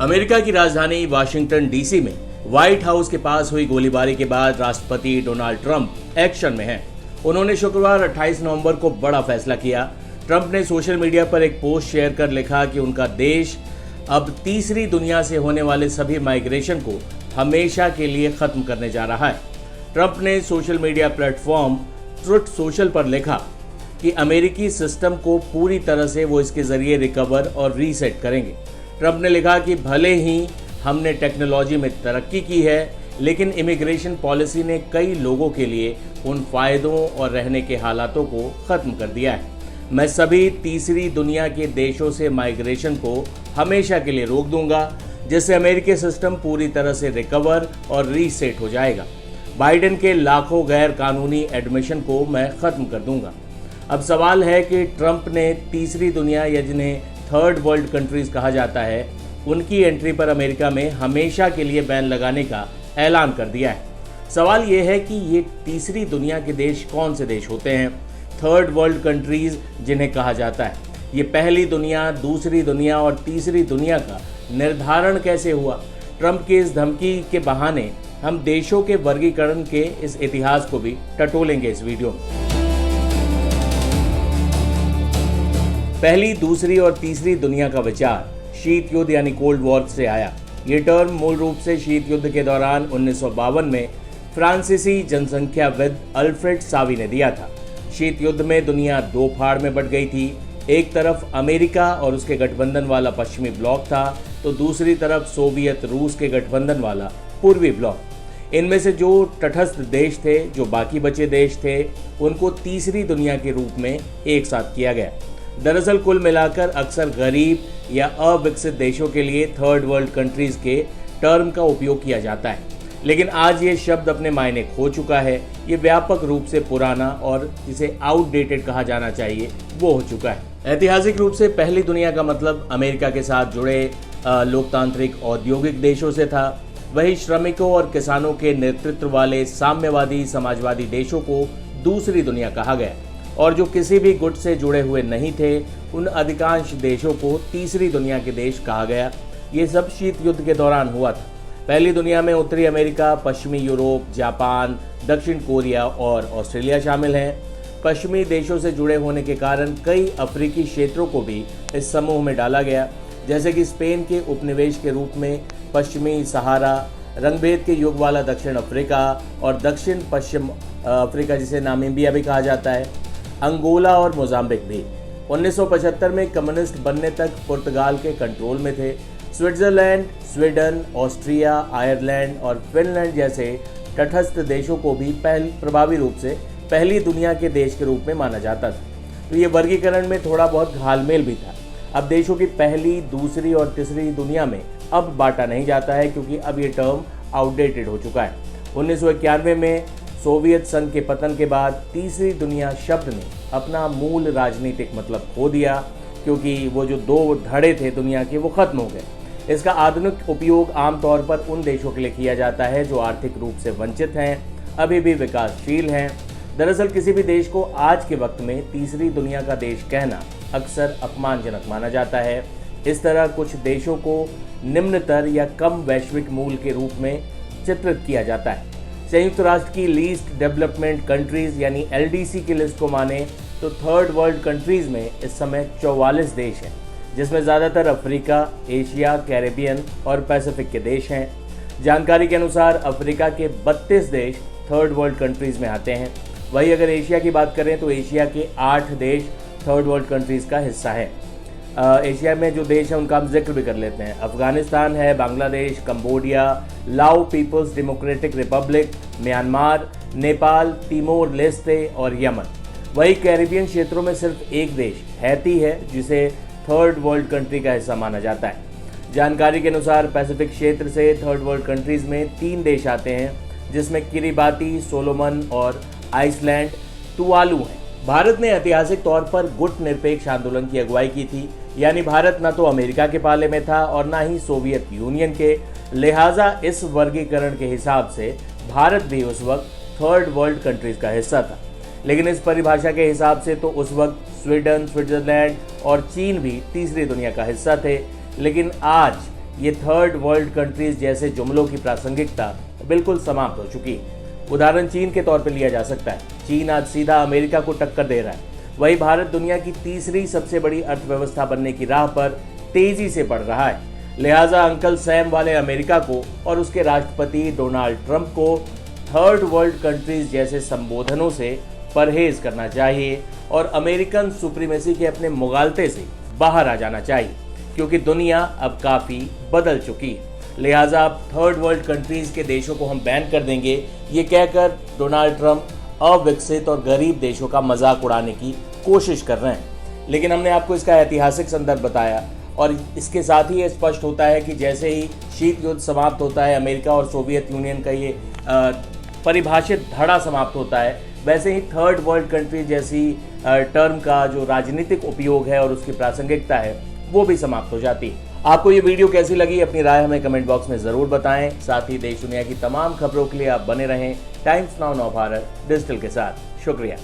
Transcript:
America की राजधानी Washington DC में व्हाइट हाउस के पास हुई गोलीबारी के बाद राष्ट्रपति डोनाल्ड ट्रंप एक्शन में हैं। उन्होंने शुक्रवार 28 नवंबर को बड़ा फैसला किया। ट्रंप ने सोशल मीडिया पर एक पोस्ट शेयर कर लिखा कि उनका देश अब तीसरी दुनिया से होने वाले सभी माइग्रेशन को हमेशा के लिए खत्म करने जा रहा है। ट्रंप ने social media platform truth social पर लिखा कि अमेरिकी सिस्टम को पूरी तरह से वो इसके जरिए रिकवर और रीसेट करेंगे। ट्रंप ने लिखा कि भले ही हमने टेक्नोलॉजी में तरक्की की है, लेकिन इमिग्रेशन पॉलिसी ने कई लोगों के लिए उन फायदों और रहने के हालातों को ख़त्म कर दिया है। मैं सभी तीसरी दुनिया के देशों से माइग्रेशन को हमेशा के लिए रोक दूंगा, जिससे अमेरिकी सिस्टम पूरी तरह से रिकवर और रीसेट हो जाएगा। बाइडेन के लाखों गैर कानूनी एडमिशन को मैं ख़त्म कर दूंगा। अब सवाल है कि ट्रंप ने तीसरी दुनिया या जिन्हें थर्ड वर्ल्ड कंट्रीज कहा जाता है, उनकी एंट्री पर अमेरिका में हमेशा के लिए बैन लगाने का ऐलान कर दिया है। सवाल ये है कि ये तीसरी दुनिया के देश कौन से देश होते हैं, थर्ड वर्ल्ड कंट्रीज जिन्हें कहा जाता है। ये पहली दुनिया, दूसरी दुनिया और तीसरी दुनिया का निर्धारण कैसे हुआ? ट्रंप की इस धमकी के बहाने हम देशों के वर्गीकरण के इस इतिहास को भी टटोलेंगे इस वीडियो में। पहली, दूसरी और तीसरी दुनिया का विचार शीत युद्ध यानी कोल्ड वॉर से आया। ये टर्म मूल रूप से शीत युद्ध के दौरान 1952 में फ्रांसीसी जनसंख्याविद अल्फ्रेड सावी ने दिया था। शीत युद्ध में दुनिया दो फाड़ में बट गई थी। एक तरफ अमेरिका और उसके गठबंधन वाला पश्चिमी ब्लॉक था, तो दूसरी तरफ सोवियत रूस के गठबंधन वाला पूर्वी ब्लॉक। इनमें से जो तटस्थ देश थे, जो बाकी बचे देश थे, उनको तीसरी दुनिया के रूप में एक साथ किया गया। दरअसल कुल मिलाकर अक्सर गरीब या अविकसित देशों के लिए थर्ड वर्ल्ड कंट्रीज के टर्म का उपयोग किया जाता है, लेकिन आज ये शब्द अपने मायने खो चुका है। ये व्यापक रूप से पुराना और जिसे आउटडेटेड कहा जाना चाहिए वो हो चुका है। ऐतिहासिक रूप से पहली दुनिया का मतलब अमेरिका के साथ जुड़े लोकतांत्रिक औद्योगिक देशों से था। वही श्रमिकों और किसानों के नेतृत्व वाले साम्यवादी समाजवादी देशों को दूसरी दुनिया कहा गया, और जो किसी भी गुट से जुड़े हुए नहीं थे उन अधिकांश देशों को तीसरी दुनिया के देश कहा गया। ये सब शीत युद्ध के दौरान हुआ था। पहली दुनिया में उत्तरी अमेरिका, पश्चिमी यूरोप, जापान, दक्षिण कोरिया और ऑस्ट्रेलिया शामिल हैं। पश्चिमी देशों से जुड़े होने के कारण कई अफ्रीकी क्षेत्रों को भी इस समूह में डाला गया, जैसे कि स्पेन के उपनिवेश के रूप में पश्चिमी सहारा, रंगभेद के युग वाला दक्षिण अफ्रीका और दक्षिण पश्चिम अफ्रीका जिसे नामीबिया भी कहा जाता है, अंगोला और मोजाम्बिक भी 1975 में कम्युनिस्ट बनने तक पुर्तगाल के कंट्रोल में थे। स्विट्जरलैंड, स्वीडन, ऑस्ट्रिया, आयरलैंड और फिनलैंड जैसे तटस्थ देशों को भी प्रभावी रूप से पहली दुनिया के देश के रूप में माना जाता था। तो ये वर्गीकरण में थोड़ा बहुत घालमेल भी था। अब देशों की पहली, दूसरी और तीसरी दुनिया में अब बांटा नहीं जाता है, क्योंकि अब ये टर्म आउटडेटेड हो चुका है। 1991 में सोवियत संघ के पतन के बाद तीसरी दुनिया शब्द ने अपना मूल राजनीतिक मतलब खो दिया, क्योंकि वो जो दो धड़े थे दुनिया के वो खत्म हो गए। इसका आधुनिक उपयोग आमतौर पर उन देशों के लिए किया जाता है जो आर्थिक रूप से वंचित हैं, अभी भी विकासशील हैं। दरअसल किसी भी देश को आज के वक्त में तीसरी दुनिया का देश कहना अक्सर अपमानजनक माना जाता है। इस तरह कुछ देशों को निम्नतर या कम वैश्विक मूल के रूप में चित्रित किया जाता है। संयुक्त राष्ट्र की लीस्ट डेवलपमेंट कंट्रीज यानी LDC की लिस्ट को माने तो थर्ड वर्ल्ड कंट्रीज में इस समय 44 देश हैं, जिसमें ज़्यादातर अफ्रीका, एशिया, कैरेबियन और पैसिफिक के देश हैं। जानकारी के अनुसार अफ्रीका के 32 देश थर्ड वर्ल्ड कंट्रीज में आते हैं। वहीं अगर एशिया की बात करें तो एशिया के 8 देश थर्ड वर्ल्ड कंट्रीज का हिस्सा है। एशिया में जो देश हैं उनका हम जिक्र भी कर लेते हैं। अफगानिस्तान है, Bangladesh, Cambodia, Lao People's Democratic Republic, Myanmar, Nepal, Timor Leste और यमन। वही कैरिबियन क्षेत्रों में सिर्फ एक देश हैती है, जिसे थर्ड वर्ल्ड कंट्री का हिस्सा माना जाता है। जानकारी के अनुसार पैसिफिक क्षेत्र से थर्ड वर्ल्ड कंट्रीज में 3 देश आते हैं, जिसमें किरिबाती, सोलोमन और आइसलैंड, तुवालू हैं। भारत ने ऐतिहासिक तौर पर गुट निरपेक्ष आंदोलन की अगुवाई की थी, यानी भारत न तो अमेरिका के पाले में था और न ही सोवियत यूनियन के, लिहाजा इस वर्गीकरण के हिसाब से भारत भी उस वक्त थर्ड वर्ल्ड कंट्रीज का हिस्सा था। लेकिन इस परिभाषा के हिसाब से तो उस वक्त स्वीडन, स्विट्जरलैंड और चीन भी तीसरी दुनिया का हिस्सा थे। लेकिन आज ये थर्ड वर्ल्ड कंट्रीज जैसे जुमलों की प्रासंगिकता बिल्कुल समाप्त हो चुकी है। उदाहरण चीन के तौर पर लिया जा सकता है। चीन आज सीधा अमेरिका को टक्कर दे रहा है, वही भारत दुनिया की तीसरी सबसे बड़ी अर्थव्यवस्था बनने की राह पर तेजी से बढ़ रहा है। लिहाजा अंकल सैम वाले अमेरिका को और उसके राष्ट्रपति डोनाल्ड ट्रंप को थर्ड वर्ल्ड कंट्रीज जैसे संबोधनों से परहेज करना चाहिए और अमेरिकन सुप्रीमेसी के अपने मुगालते से बाहर आ जाना चाहिए, क्योंकि दुनिया अब काफ़ी बदल चुकी है। लिहाजा अब थर्ड वर्ल्ड कंट्रीज के देशों को हम बैन कर देंगे, ये कहकर डोनाल्ड ट्रंप अविकसित और गरीब देशों का मजाक उड़ाने की कोशिश कर रहे हैं। लेकिन हमने आपको इसका ऐतिहासिक संदर्भ बताया और इसके साथ ही ये स्पष्ट होता है कि जैसे ही शीत युद्ध समाप्त होता है, अमेरिका और सोवियत यूनियन का ये परिभाषित धड़ा समाप्त होता है, वैसे ही थर्ड वर्ल्ड कंट्री जैसी टर्म का जो राजनीतिक उपयोग है और उसकी प्रासंगिकता है वो भी समाप्त हो जाती है। आपको ये वीडियो कैसी लगी, अपनी राय हमें कमेंट बॉक्स में ज़रूर बताएं। साथ ही देश दुनिया की तमाम खबरों के लिए आप बने रहें टाइम्स नाउ नवभारत डिजिटल के साथ। शुक्रिया।